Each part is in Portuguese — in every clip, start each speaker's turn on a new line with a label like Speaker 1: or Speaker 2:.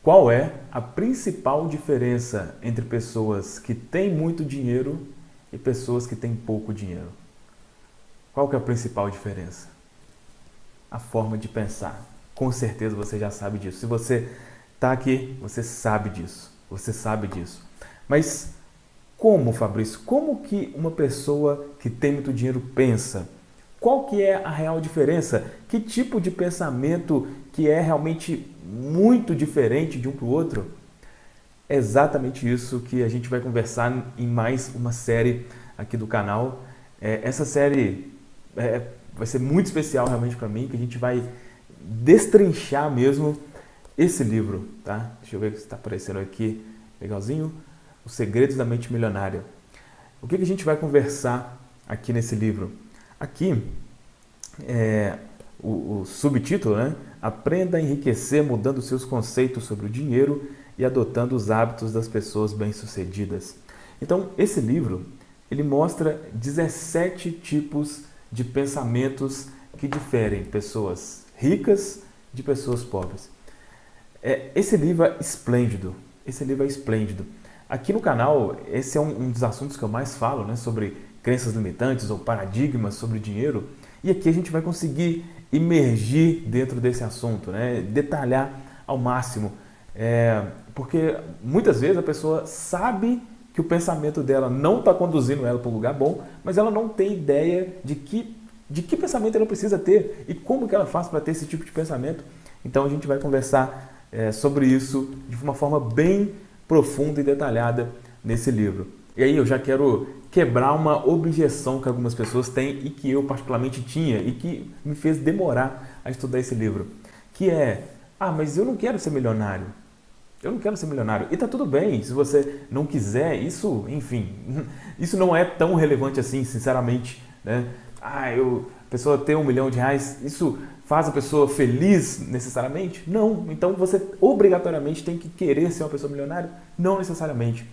Speaker 1: Qual é a principal diferença entre pessoas que têm muito dinheiro e pessoas que têm pouco dinheiro? Qual que é a principal diferença? A forma de pensar. Com certeza você já sabe disso. Se você está aqui, você sabe disso. Você sabe disso. Mas como, Fabrício? Como que uma pessoa que tem muito dinheiro pensa? Qual que é a real diferença? Que tipo de pensamento que é realmente muito diferente de um para o outro? É exatamente isso que a gente vai conversar em mais uma série aqui do canal. Essa série vai ser muito especial realmente para mim, que a gente vai destrinchar mesmo esse livro, tá? Deixa eu ver se está aparecendo aqui, legalzinho. Os Segredos da Mente Milionária. O que a gente vai conversar aqui nesse livro? Aqui, o subtítulo, né? Aprenda a enriquecer mudando seus conceitos sobre o dinheiro e adotando os hábitos das pessoas bem-sucedidas. Então, esse livro, ele mostra 17 tipos de pensamentos que diferem pessoas ricas de pessoas pobres. Esse livro é esplêndido. Esse livro é esplêndido. Aqui no canal, esse é um dos assuntos que eu mais falo, né, sobre crenças limitantes ou paradigmas sobre dinheiro. E aqui a gente vai conseguir imergir dentro desse assunto, né, detalhar ao máximo. Porque muitas vezes a pessoa sabe que o pensamento dela não está conduzindo ela para um lugar bom, mas ela não tem ideia de que pensamento ela precisa ter e como que ela faz para ter esse tipo de pensamento. Então a gente vai conversar sobre isso de uma forma bem profunda e detalhada nesse livro. E aí eu já quero quebrar uma objeção que algumas pessoas têm e que eu particularmente tinha e que me fez demorar a estudar esse livro, que é: mas eu não quero ser milionário. Eu não quero ser milionário. E tá tudo bem, se você não quiser, isso, enfim, isso não é tão relevante assim, sinceramente, né? A pessoa ter R$1 milhão, isso faz a pessoa feliz necessariamente? Não. Então você obrigatoriamente tem que querer ser uma pessoa milionária? Não necessariamente.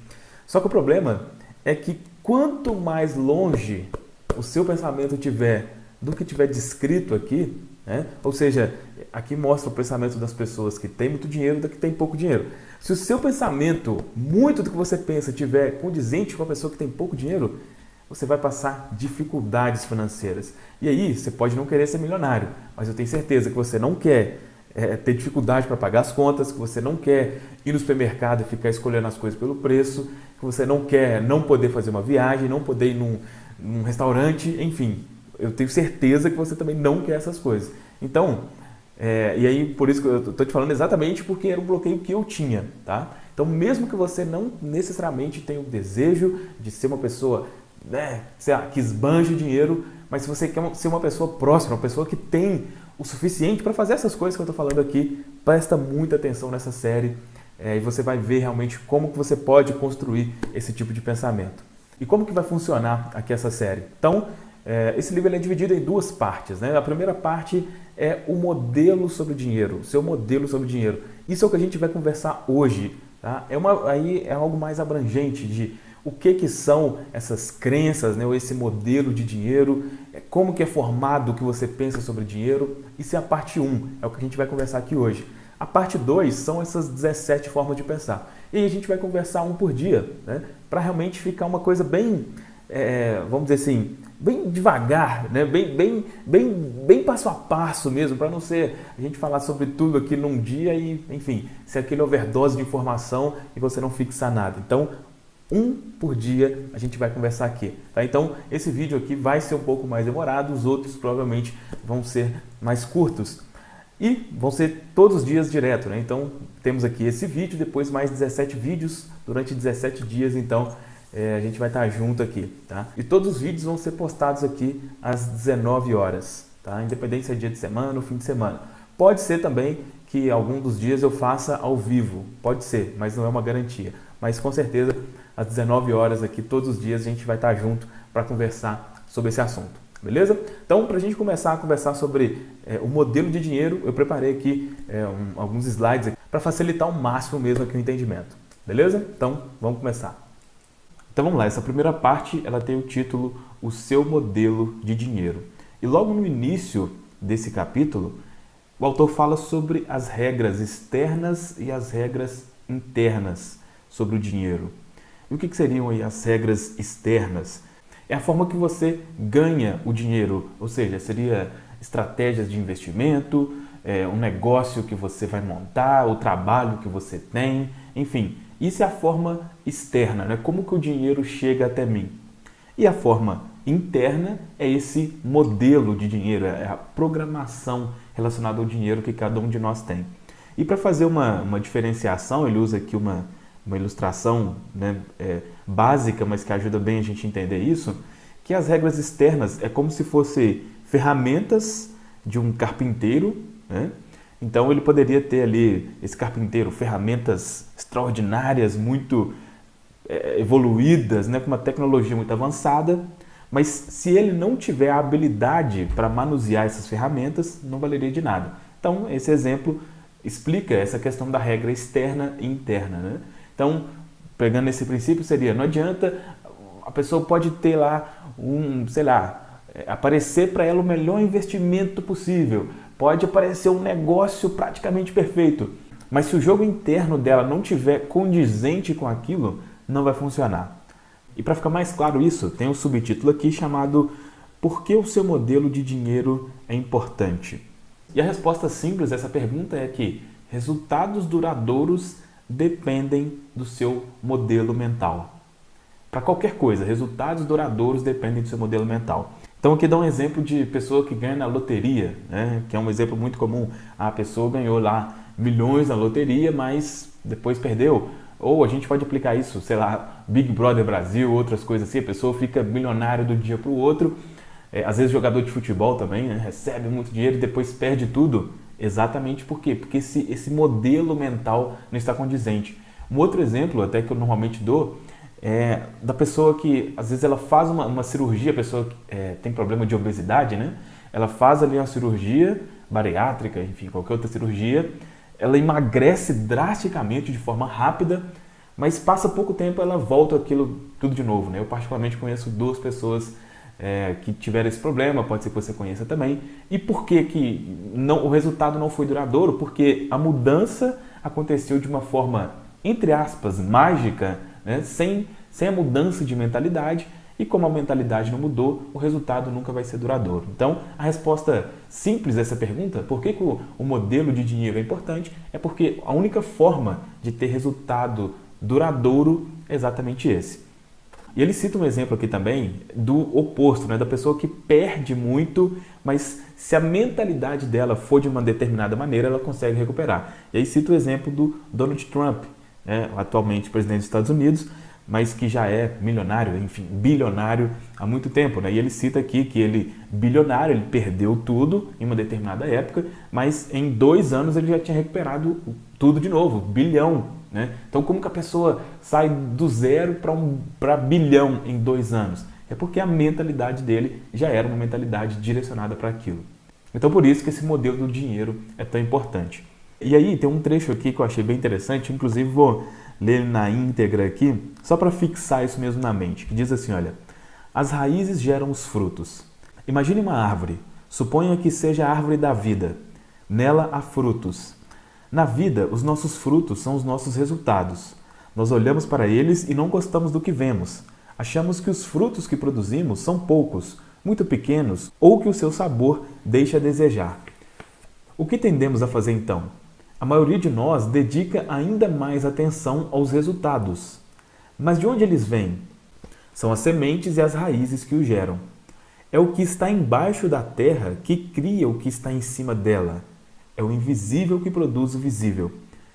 Speaker 1: Só que o problema é que quanto mais longe o seu pensamento tiver do que tiver descrito aqui, né? Ou seja, aqui mostra o pensamento das pessoas que têm muito dinheiro e da que têm pouco dinheiro. Se o seu pensamento, muito do que você pensa, tiver condizente com a pessoa que tem pouco dinheiro, você vai passar dificuldades financeiras. E aí, você pode não querer ser milionário, mas eu tenho certeza que você não quer ter dificuldade para pagar as contas, que você não quer ir no supermercado e ficar escolhendo as coisas pelo preço, que você não quer não poder fazer uma viagem, não poder ir num restaurante, enfim. Eu tenho certeza que você também não quer essas coisas. Então, e aí por isso que eu estou te falando exatamente porque era um bloqueio que eu tinha, tá? Então, mesmo que você não necessariamente tenha o desejo de ser uma pessoa, né, que esbanje dinheiro, mas se você quer ser uma pessoa próxima, uma pessoa que tem o suficiente para fazer essas coisas que eu estou falando aqui, presta muita atenção nessa série e você vai ver realmente como que você pode construir esse tipo de pensamento. E como que vai funcionar aqui essa série? Então, esse livro é dividido em duas partes, né? A primeira parte é o modelo sobre o dinheiro, o seu modelo sobre o dinheiro. Isso é o que a gente vai conversar hoje, tá? Aí é algo mais abrangente de o que são essas crenças, né? Ou esse modelo de dinheiro, como que é formado o que você pensa sobre dinheiro. Isso é a parte 1, é o que a gente vai conversar aqui hoje. A parte 2 são essas 17 formas de pensar. E aí a gente vai conversar um por dia, né? Para realmente ficar uma coisa bem, vamos dizer assim, bem devagar, né? bem passo a passo mesmo, para não ser a gente falar sobre tudo aqui num dia e, enfim, ser aquele overdose de informação e você não fixar nada. Então, um por dia a gente vai conversar aqui, tá? Então, esse vídeo aqui vai ser um pouco mais demorado, os outros provavelmente vão ser mais curtos. E vão ser todos os dias direto, né? Então, temos aqui esse vídeo, depois mais 17 vídeos durante 17 dias, então a gente vai estar junto aqui, tá? E todos os vídeos vão ser postados aqui às 19 horas, tá? Independente se é dia de semana ou fim de semana. Pode ser também que algum dos dias eu faça ao vivo, pode ser, mas não é uma garantia. Mas com certeza, às 19 horas aqui, todos os dias, a gente vai estar junto para conversar sobre esse assunto, beleza? Então, para a gente começar a conversar sobre o modelo de dinheiro, eu preparei aqui alguns slides para facilitar ao máximo mesmo aqui o entendimento, beleza? Então, vamos começar. Então vamos lá, essa primeira parte ela tem o título O Seu Modelo de Dinheiro. E logo no início desse capítulo, o autor fala sobre as regras externas e as regras internas sobre o dinheiro. E o que seriam aí as regras externas? É a forma que você ganha o dinheiro, ou seja, seria estratégias de investimento, um negócio que você vai montar, o trabalho que você tem, enfim. Isso é a forma externa, né? Como que o dinheiro chega até mim. E a forma interna é esse modelo de dinheiro, é a programação relacionada ao dinheiro que cada um de nós tem. E para fazer uma diferenciação, ele usa aqui uma ilustração, né, básica, mas que ajuda bem a gente a entender isso, que as regras externas é como se fossem ferramentas de um carpinteiro, né? Então ele poderia ter ali, esse carpinteiro, ferramentas extraordinárias, muito evoluídas, né, com uma tecnologia muito avançada, mas se ele não tiver a habilidade para manusear essas ferramentas, não valeria de nada. Então esse exemplo explica essa questão da regra externa e interna, né? Então, pegando esse princípio, seria, não adianta, a pessoa pode ter lá aparecer para ela o melhor investimento possível, pode aparecer um negócio praticamente perfeito, mas se o jogo interno dela não tiver condizente com aquilo, não vai funcionar. E para ficar mais claro isso, tem um subtítulo aqui chamado Por que o seu modelo de dinheiro é importante? E a resposta simples a essa pergunta é que resultados duradouros dependem do seu modelo mental. Para qualquer coisa, resultados duradouros dependem do seu modelo mental. Então aqui dá um exemplo de pessoa que ganha na loteria, né? Que é um exemplo muito comum. A pessoa ganhou lá milhões na loteria, mas depois perdeu. Ou a gente pode aplicar isso, sei lá, Big Brother Brasil, outras coisas assim, a pessoa fica milionária do dia para o outro. Às vezes jogador de futebol também, né? Recebe muito dinheiro e depois perde tudo. Exatamente por quê? Porque esse modelo mental não está condizente. Um outro exemplo, até que eu normalmente dou, é da pessoa que às vezes ela faz uma cirurgia, a pessoa tem problema de obesidade, né? Ela faz ali uma cirurgia bariátrica, enfim, qualquer outra cirurgia, ela emagrece drasticamente de forma rápida, mas passa pouco tempo ela volta aquilo tudo de novo, né? Eu particularmente conheço 2 pessoas que tiveram esse problema, pode ser que você conheça também. E por que o resultado não foi duradouro? Porque a mudança aconteceu de uma forma, entre aspas, mágica, né? sem a mudança de mentalidade, e como a mentalidade não mudou, o resultado nunca vai ser duradouro. Então, a resposta simples a essa pergunta, por que o modelo de dinheiro é importante, é porque a única forma de ter resultado duradouro é exatamente esse. E ele cita um exemplo aqui também do oposto, né? Da pessoa que perde muito, mas se a mentalidade dela for de uma determinada maneira, ela consegue recuperar. E aí cita o exemplo do Donald Trump, né? Atualmente presidente dos Estados Unidos, mas que já é milionário, enfim, bilionário há muito tempo, né? E ele cita aqui que ele, bilionário, ele perdeu tudo em uma determinada época, mas em 2 anos ele já tinha recuperado tudo de novo, bilhão. Né? Então, como que a pessoa sai do zero para bilhão em 2 anos? É porque a mentalidade dele já era uma mentalidade direcionada para aquilo. Então, por isso que esse modelo do dinheiro é tão importante. E aí, tem um trecho aqui que eu achei bem interessante, inclusive vou ler na íntegra aqui, só para fixar isso mesmo na mente, que diz assim, olha, as raízes geram os frutos. Imagine uma árvore, suponha que seja a árvore da vida. Nela há frutos. Na vida, os nossos frutos são os nossos resultados. Nós olhamos para eles e não gostamos do que vemos. Achamos que os frutos que produzimos são poucos, muito pequenos ou que o seu sabor deixa a desejar. O que tendemos a fazer então? A maioria de nós dedica ainda mais atenção aos resultados. Mas de onde eles vêm? São as sementes e as raízes que o geram. É o que está embaixo da terra que cria o que está em cima dela. É o invisível que produz o visível.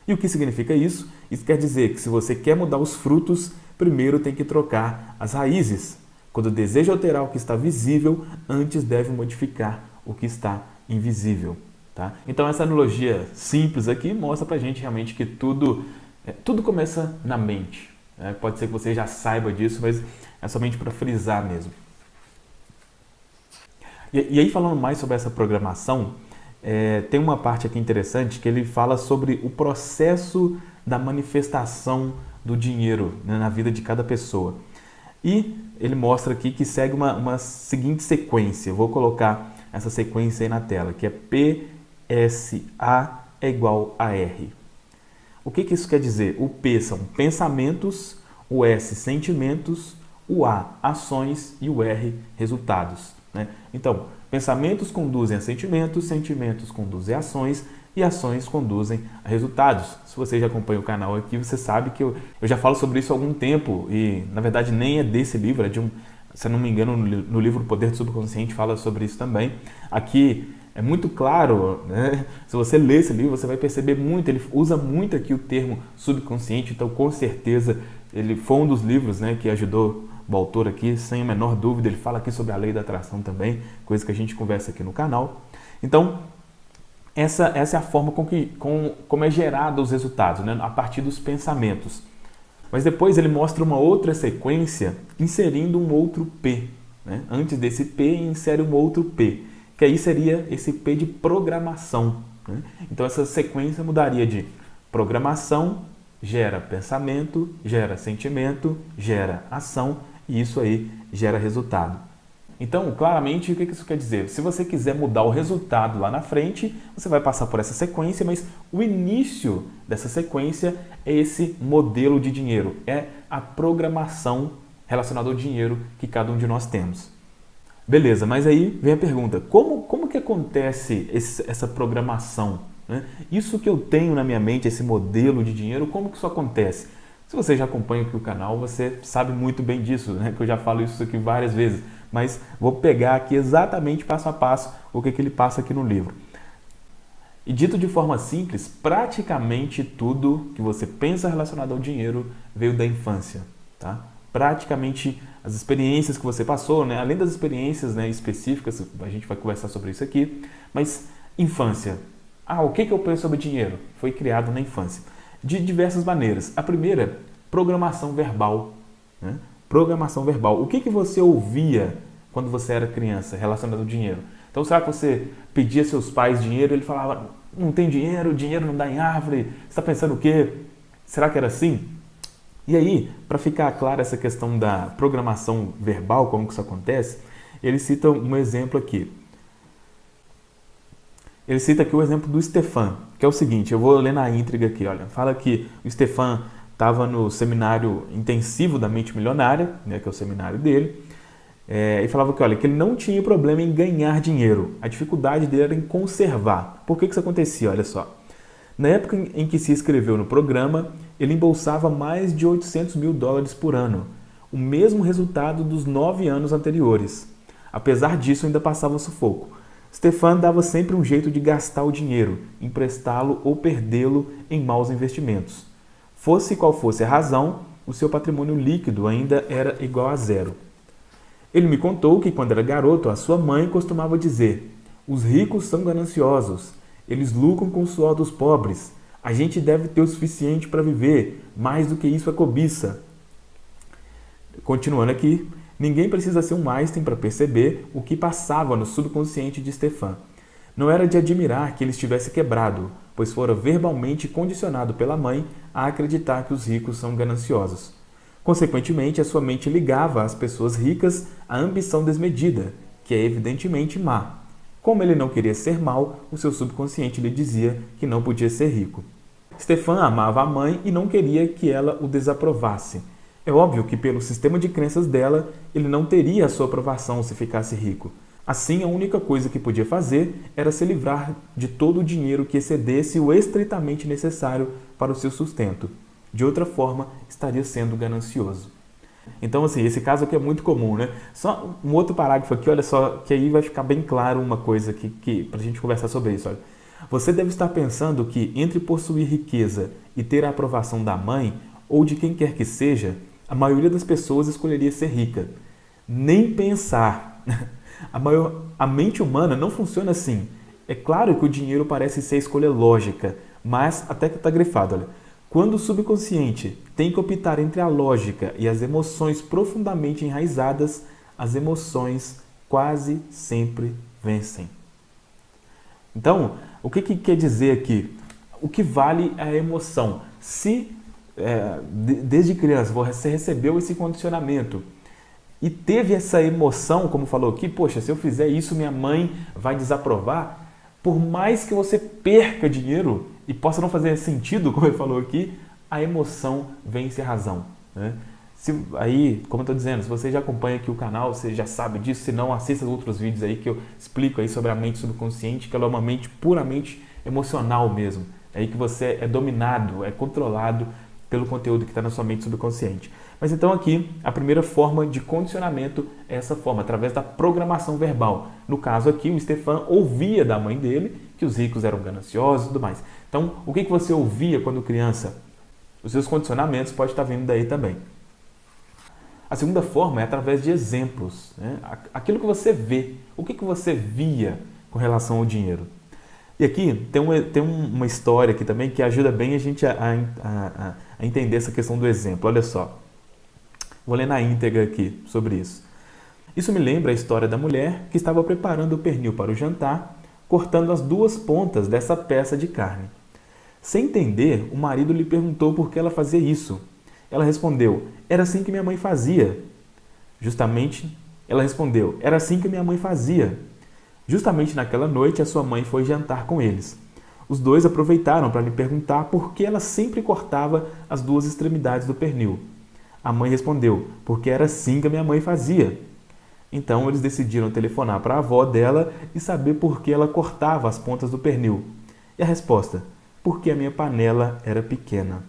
Speaker 1: E o que significa isso? Isso quer dizer que se você quer mudar os frutos, primeiro tem que trocar as raízes. Quando deseja alterar o que está visível, antes deve modificar o que está invisível. Tá? Então essa analogia simples aqui mostra pra gente realmente que tudo começa na mente. Né? Pode ser que você já saiba disso, mas é somente para frisar mesmo. E aí, falando mais sobre essa programação, tem uma parte aqui interessante que ele fala sobre o processo da manifestação do dinheiro, né, na vida de cada pessoa. E ele mostra aqui que segue uma seguinte sequência. Eu vou colocar essa sequência aí na tela, que é SA é igual a R. O que isso quer dizer? O P são pensamentos, o S sentimentos, o A ações e o R resultados, né? Então, pensamentos conduzem a sentimentos, sentimentos conduzem a ações e ações conduzem a resultados. Se você já acompanha o canal aqui, você sabe que eu já falo sobre isso há algum tempo e, na verdade, nem é desse livro, é de um, se eu não me engano, no livro O Poder do Subconsciente fala sobre isso também. Aqui é muito claro, né? Se você ler esse livro, você vai perceber muito, ele usa muito aqui o termo subconsciente, então com certeza ele foi um dos livros, né, que ajudou o autor aqui, sem a menor dúvida. Ele fala aqui sobre a lei da atração também, coisa que a gente conversa aqui no canal. Então, essa é a forma como é gerado os resultados, né? A partir dos pensamentos. Mas depois ele mostra uma outra sequência inserindo um outro P, né? Antes desse P, insere um outro P, que aí seria esse P de programação, né? Então essa sequência mudaria de programação, gera pensamento, gera sentimento, gera ação e isso aí gera resultado. Então, claramente, o que isso quer dizer? Se você quiser mudar o resultado lá na frente, você vai passar por essa sequência, mas o início dessa sequência é esse modelo de dinheiro, é a programação relacionada ao dinheiro que cada um de nós temos. Beleza, mas aí vem a pergunta, como que acontece essa programação, né? Isso que eu tenho na minha mente, esse modelo de dinheiro, como que isso acontece? Se você já acompanha aqui o canal, você sabe muito bem disso, né? Que eu já falo isso aqui várias vezes, mas vou pegar aqui exatamente passo a passo o que ele passa aqui no livro. E dito de forma simples, praticamente tudo que você pensa relacionado ao dinheiro veio da infância, tá? Praticamente as experiências que você passou, né? Além das experiências, né, específicas, a gente vai conversar sobre isso aqui, mas infância. O que eu penso sobre dinheiro? Foi criado na infância. De diversas maneiras. A primeira, programação verbal, né? Programação verbal. O que você ouvia quando você era criança relacionado ao dinheiro? Então, será que você pedia a seus pais dinheiro e ele falava, não tem dinheiro, dinheiro não dá em árvore, você está pensando o quê? Será que era assim? E aí, para ficar clara essa questão da programação verbal, como que isso acontece, ele cita um exemplo aqui. Ele cita aqui o exemplo do Stefan, que é o seguinte, eu vou ler na íntegra aqui, olha, fala que o Stefan estava no seminário intensivo da mente milionária, né, que é o seminário dele, e falava que, olha, que ele não tinha problema em ganhar dinheiro, a dificuldade dele era em conservar. Por que isso acontecia? Olha só, na época em que se inscreveu no programa, ele embolsava mais de $800 mil por ano, o mesmo resultado dos 9 anos anteriores. Apesar disso, ainda passava sufoco. Stefan dava sempre um jeito de gastar o dinheiro, emprestá-lo ou perdê-lo em maus investimentos. Fosse qual fosse a razão, o seu patrimônio líquido ainda era igual a zero. Ele me contou que quando era garoto, a sua mãe costumava dizer: os ricos são gananciosos, eles lucram com o suor dos pobres, a gente deve ter o suficiente para viver, mais do que isso é cobiça. Continuando aqui, ninguém precisa ser um Einstein para perceber o que passava no subconsciente de Stefan. Não era de admirar que ele estivesse quebrado, pois fora verbalmente condicionado pela mãe a acreditar que os ricos são gananciosos. Consequentemente, a sua mente ligava às pessoas ricas a ambição desmedida, que é evidentemente má. Como ele não queria ser mau, o seu subconsciente lhe dizia que não podia ser rico. Stefan amava a mãe e não queria que ela o desaprovasse. É óbvio que, pelo sistema de crenças dela, ele não teria a sua aprovação se ficasse rico. Assim, a única coisa que podia fazer era se livrar de todo o dinheiro que excedesse o estritamente necessário para o seu sustento. De outra forma, estaria sendo ganancioso. Então, assim, esse caso aqui é muito comum, né? Só um outro parágrafo aqui, olha só, que aí vai ficar bem claro uma coisa que para a gente conversar sobre isso. Olha. Você deve estar pensando que entre possuir riqueza e ter a aprovação da mãe ou de quem quer que seja, a maioria das pessoas escolheria ser rica. Nem pensar. A mente humana não funciona assim. É claro que o dinheiro parece ser a escolha lógica, mas até que está grifado, olha. Quando o subconsciente tem que optar entre a lógica e as emoções profundamente enraizadas, as emoções quase sempre vencem. Então, o que quer dizer aqui? O que vale é a emoção. Se desde criança você recebeu esse condicionamento e teve essa emoção, como falou aqui, poxa, se eu fizer isso minha mãe vai desaprovar,
Speaker 2: por mais que você perca dinheiro e possa não fazer sentido, como ele falou aqui, a emoção vence a razão, né? Aí, como eu estou dizendo, se você já acompanha aqui o canal, você já sabe disso. Se não, assista os outros vídeos aí que eu explico aí sobre a mente subconsciente, que ela é uma mente puramente emocional mesmo. É aí que você é dominado, é controlado pelo conteúdo que está na sua mente subconsciente. Mas então aqui, a primeira forma de condicionamento é essa forma, através da programação verbal. No caso aqui, o Stefan ouvia da mãe dele que os ricos eram gananciosos e tudo mais. Então, o que você ouvia quando criança? Os seus condicionamentos podem estar vindo daí também. A segunda forma é através de exemplos, né? Aquilo que você vê, o que você via com relação ao dinheiro. E aqui tem uma história aqui também que ajuda bem a gente a entender essa questão do exemplo. Olha só, vou ler na íntegra aqui sobre isso. Isso me lembra a história da mulher que estava preparando o pernil para o jantar, cortando as duas pontas dessa peça de carne. Sem entender, o marido lhe perguntou por que ela fazia isso. Ela respondeu, era assim que minha mãe fazia. Ela respondeu, era assim que minha mãe fazia. Justamente naquela noite, a sua mãe foi jantar com eles. Os dois aproveitaram para lhe perguntar por que ela sempre cortava as duas extremidades do pernil. A mãe respondeu, porque era assim que a minha mãe fazia. Então, eles decidiram telefonar para a avó dela e saber por que ela cortava as pontas do pernil. E a resposta, porque a minha panela era pequena.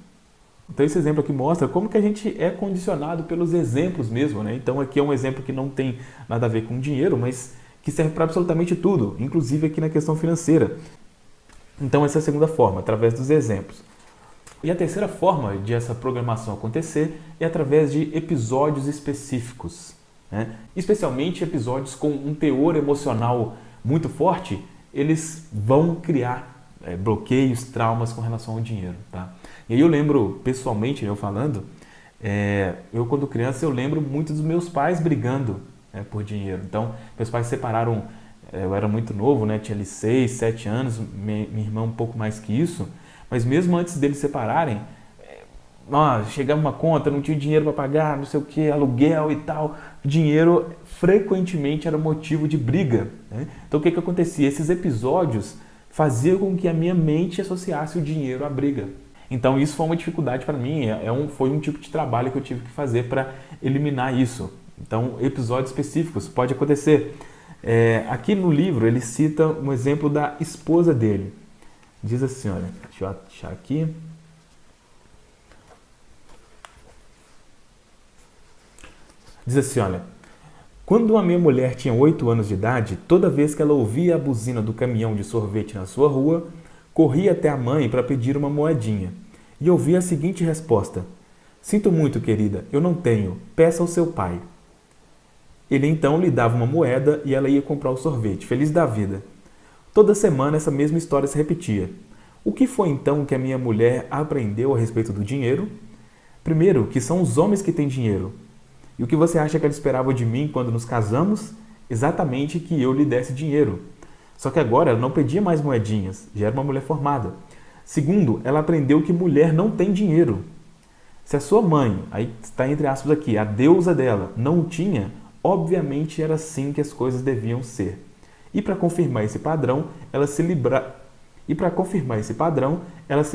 Speaker 2: Então esse exemplo aqui mostra como que a gente é condicionado pelos exemplos mesmo, né? Então aqui é um exemplo que não tem nada a ver com dinheiro, mas que serve para absolutamente tudo, inclusive aqui na questão financeira. Então essa é a segunda forma, através dos exemplos. E a terceira forma de essa programação acontecer é através de episódios específicos, né? Especialmente episódios com um teor emocional muito forte, eles vão criar bloqueios, traumas com relação ao dinheiro, tá? E aí eu lembro, pessoalmente, eu falando, eu quando criança eu lembro muito dos meus pais brigando por dinheiro. Então, meus pais se separaram, eu era muito novo, né? Tinha ali 6, 7 anos, minha irmã um pouco mais que isso, mas mesmo antes deles se separarem, chegava uma conta, não tinha dinheiro para pagar, não sei o que, aluguel e tal. Dinheiro frequentemente era motivo de briga, né? Então o que acontecia? Esses episódios faziam com que a minha mente associasse o dinheiro à briga. Então isso foi uma dificuldade para mim, foi um tipo de trabalho que eu tive que fazer para eliminar isso. Então episódios específicos, pode acontecer. Aqui no livro ele cita um exemplo da esposa dele. Diz assim, olha, deixa eu achar aqui. Diz assim, olha, quando a minha mulher tinha 8 anos de idade, toda vez que ela ouvia a buzina do caminhão de sorvete na sua rua, corria até a mãe para pedir uma moedinha e ouvia a seguinte resposta, sinto muito, querida, eu não tenho, peça ao seu pai. Ele então lhe dava uma moeda e ela ia comprar o sorvete, feliz da vida. Toda semana essa mesma história se repetia. O que foi então que a minha mulher aprendeu a respeito do dinheiro? Primeiro, que são os homens que têm dinheiro. E o que você acha que ela esperava de mim quando nos casamos? Exatamente que eu lhe desse dinheiro. Só que agora ela não pedia mais moedinhas, já era uma mulher formada. Segundo, ela aprendeu que mulher não tem dinheiro. Se a sua mãe, aí está entre aspas aqui, a deusa dela, não tinha, obviamente era assim que as coisas deviam ser. E para confirmar esse padrão, ela se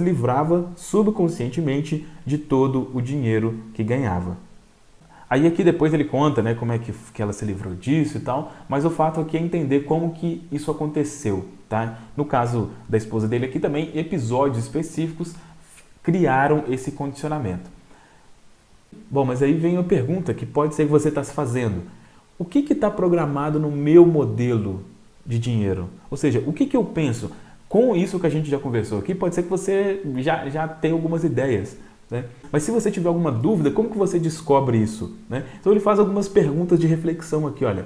Speaker 2: livrava subconscientemente de todo o dinheiro que ganhava. Aí aqui depois ele conta, né, como é que ela se livrou disso e tal, mas o fato aqui é entender como que isso aconteceu, tá? No caso da esposa dele aqui também, episódios específicos criaram esse condicionamento. Bom, mas aí vem uma pergunta que pode ser que você está se fazendo. O que está programado no meu modelo de dinheiro? Ou seja, o que eu penso? Com isso que a gente já conversou aqui, pode ser que você já tenha algumas ideias, né? Mas se você tiver alguma dúvida, como que você descobre isso, né? Então ele faz algumas perguntas de reflexão aqui, olha.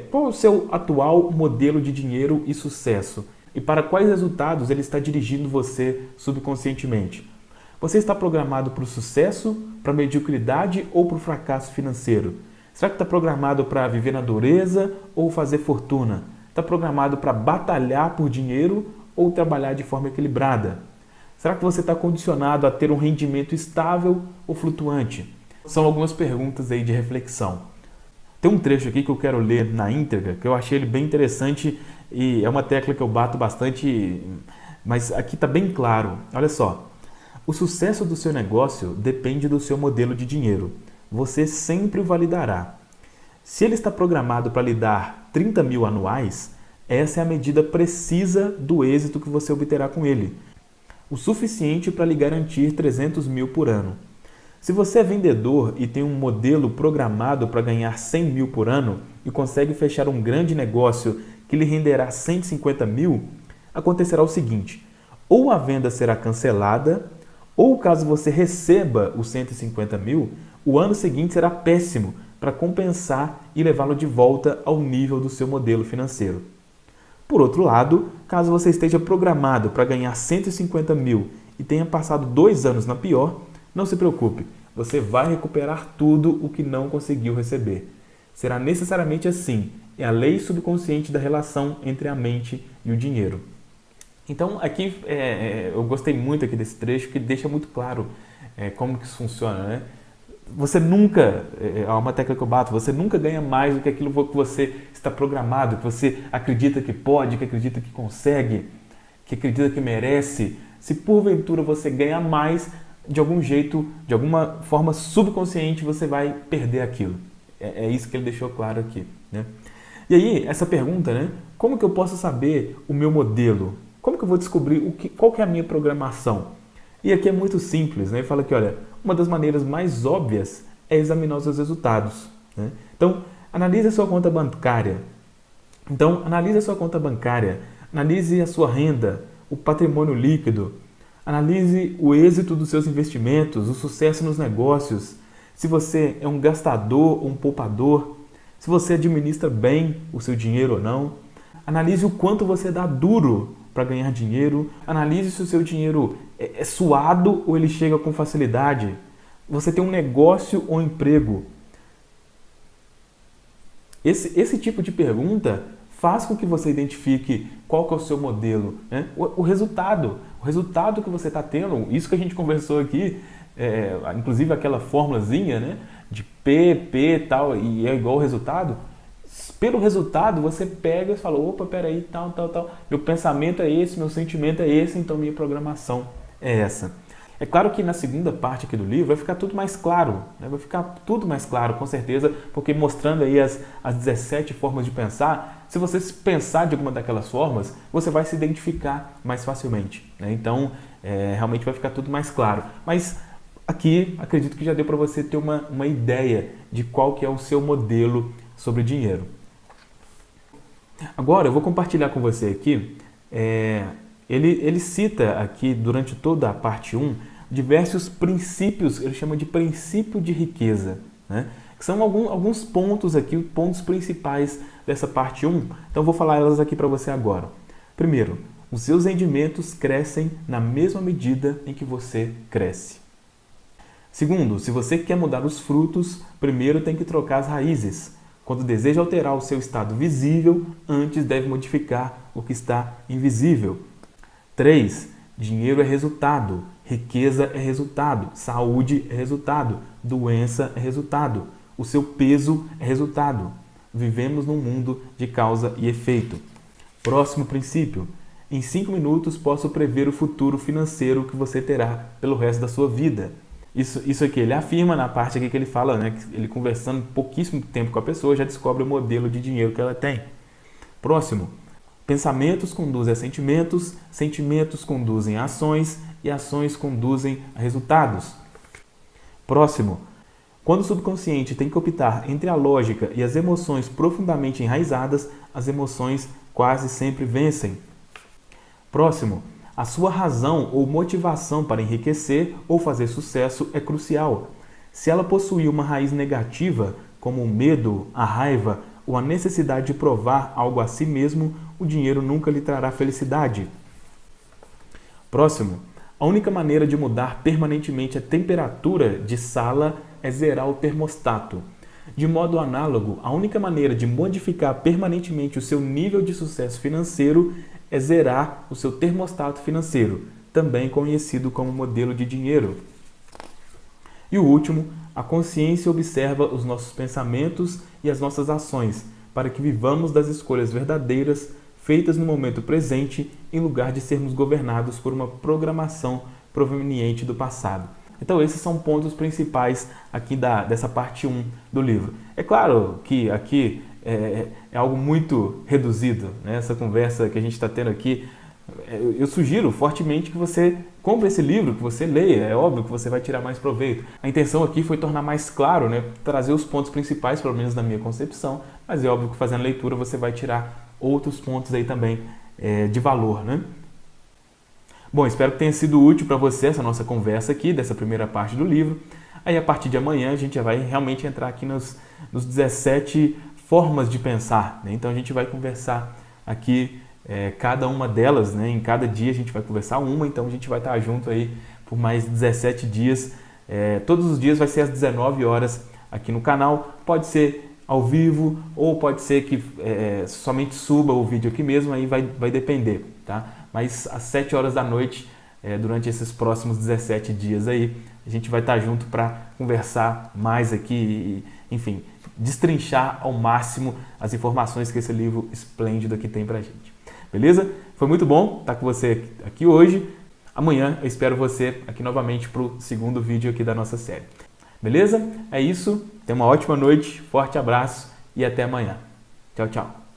Speaker 2: Qual é o seu atual modelo de dinheiro e sucesso? E para quais resultados ele está dirigindo você subconscientemente? Você está programado para o sucesso, para a mediocridade ou para o fracasso financeiro? Será que está programado para viver na dureza ou fazer fortuna? Está programado para batalhar por dinheiro ou trabalhar de forma equilibrada? Será que você está condicionado a ter um rendimento estável ou flutuante? São algumas perguntas aí de reflexão. Tem um trecho aqui que eu quero ler na íntegra, que eu achei ele bem interessante e é uma tecla que eu bato bastante, mas aqui está bem claro. Olha só, o sucesso do seu negócio depende do seu modelo de dinheiro. Você sempre o validará. Se ele está programado para lhe dar 30 mil anuais, essa é a medida precisa do êxito que você obterá com ele. O suficiente para lhe garantir 300 mil por ano. Se você é vendedor e tem um modelo programado para ganhar 100 mil por ano e consegue fechar um grande negócio que lhe renderá 150 mil, acontecerá o seguinte: ou a venda será cancelada, ou caso você receba os 150 mil, o ano seguinte será péssimo para compensar e levá-lo de volta ao nível do seu modelo financeiro. Por outro lado, caso você esteja programado para ganhar 150 mil e tenha passado 2 anos na pior, não se preocupe, você vai recuperar tudo o que não conseguiu receber. Será necessariamente assim, é a lei subconsciente da relação entre a mente e o dinheiro. Então, aqui eu gostei muito aqui desse trecho, que deixa muito claro como que isso funciona, né? Você nunca, é uma tecla que eu bato, você nunca ganha mais do que aquilo que você está programado, que você acredita que pode, que acredita que consegue, que acredita que merece. Se porventura você ganhar mais, de algum jeito, de alguma forma subconsciente, você vai perder aquilo. É isso que ele deixou claro aqui, né? E aí, essa pergunta, né? Como que eu posso saber o meu modelo? Como que eu vou descobrir qual que é a minha programação? E aqui é muito simples, né? Ele fala que, olha, uma das maneiras mais óbvias é examinar os seus resultados, né? Então, analise a sua conta bancária. Analise a sua renda, o patrimônio líquido. Analise o êxito dos seus investimentos, o sucesso nos negócios. Se você é um gastador ou um poupador. Se você administra bem o seu dinheiro ou não. Analise o quanto você dá duro para ganhar dinheiro. Analise se o seu dinheiro é suado ou ele chega com facilidade. Você tem um negócio ou emprego. Esse tipo de pergunta faz com que você identifique qual que é o seu modelo, né? O resultado que você está tendo, isso que a gente conversou aqui, inclusive aquela formulazinha, né, de P e tal, e é igual ao resultado. Pelo resultado, você pega e fala, opa, peraí, tal. Meu pensamento é esse, meu sentimento é esse, então minha programação é essa. É claro que na segunda parte aqui do livro vai ficar tudo mais claro, né? Vai ficar tudo mais claro, com certeza, porque mostrando aí as 17 formas de pensar, se você pensar de alguma daquelas formas, você vai se identificar mais facilmente, né? Então, realmente vai ficar tudo mais claro. Mas aqui, acredito que já deu para você ter uma ideia de qual que é o seu modelo sobre dinheiro. Agora, eu vou compartilhar com você aqui, ele cita aqui, durante toda a parte 1, diversos princípios, ele chama de princípio de riqueza, né? Que são alguns pontos aqui, pontos principais dessa parte 1. Então, eu vou falar elas aqui para você agora. Primeiro, os seus rendimentos crescem na mesma medida em que você cresce. Segundo, se você quer mudar os frutos, primeiro tem que trocar as raízes. Quando deseja alterar o seu estado visível, antes deve modificar o que está invisível. 3. Dinheiro é resultado, riqueza é resultado, saúde é resultado, doença é resultado, o seu peso é resultado. Vivemos num mundo de causa e efeito. Próximo princípio. Em 5 minutos posso prever o futuro financeiro que você terá pelo resto da sua vida. Isso aqui ele afirma na parte aqui que ele fala, né, que ele conversando pouquíssimo tempo com a pessoa já descobre o modelo de dinheiro que ela tem. Próximo. Pensamentos conduzem a sentimentos, sentimentos conduzem a ações e ações conduzem a resultados. Próximo. Quando o subconsciente tem que optar entre a lógica e as emoções profundamente enraizadas, as emoções quase sempre vencem. Próximo. A sua razão ou motivação para enriquecer ou fazer sucesso é crucial. Se ela possuir uma raiz negativa, como o medo, a raiva ou a necessidade de provar algo a si mesmo, o dinheiro nunca lhe trará felicidade. Próximo. A única maneira de mudar permanentemente a temperatura de sala é zerar o termostato. De modo análogo, a única maneira de modificar permanentemente o seu nível de sucesso financeiro é zerar o seu termostato financeiro, também conhecido como modelo de dinheiro. E o último, a consciência observa os nossos pensamentos e as nossas ações, para que vivamos das escolhas verdadeiras, feitas no momento presente, em lugar de sermos governados por uma programação proveniente do passado. Então esses são pontos principais aqui dessa parte 1 do livro. É claro que aqui é algo muito reduzido, né? Essa conversa que a gente está tendo aqui, eu sugiro fortemente que você compre esse livro, que você leia, é óbvio que você vai tirar mais proveito. A intenção aqui foi tornar mais claro, né? Trazer os pontos principais, pelo menos na minha concepção, mas é óbvio que fazendo a leitura você vai tirar outros pontos aí também de valor, né? Bom, espero que tenha sido útil para você essa nossa conversa aqui, dessa primeira parte do livro. Aí a partir de amanhã a gente já vai realmente entrar aqui nos 17 formas de pensar, né? Então a gente vai conversar aqui cada uma delas, né? Em cada dia a gente vai conversar uma, então a gente vai estar junto aí por mais 17 dias. Todos os dias vai ser às 19 horas aqui no canal, pode ser ao vivo ou pode ser que somente suba o vídeo aqui mesmo, aí vai depender, tá? Mas às 7 horas da noite, durante esses próximos 17 dias aí, a gente vai estar junto para conversar mais aqui e, enfim, destrinchar ao máximo as informações que esse livro esplêndido aqui tem pra gente. Beleza? Foi muito bom estar com você aqui hoje. Amanhã eu espero você aqui novamente para o segundo vídeo aqui da nossa série. Beleza? É isso. Tenha uma ótima noite, forte abraço e até amanhã. Tchau, tchau.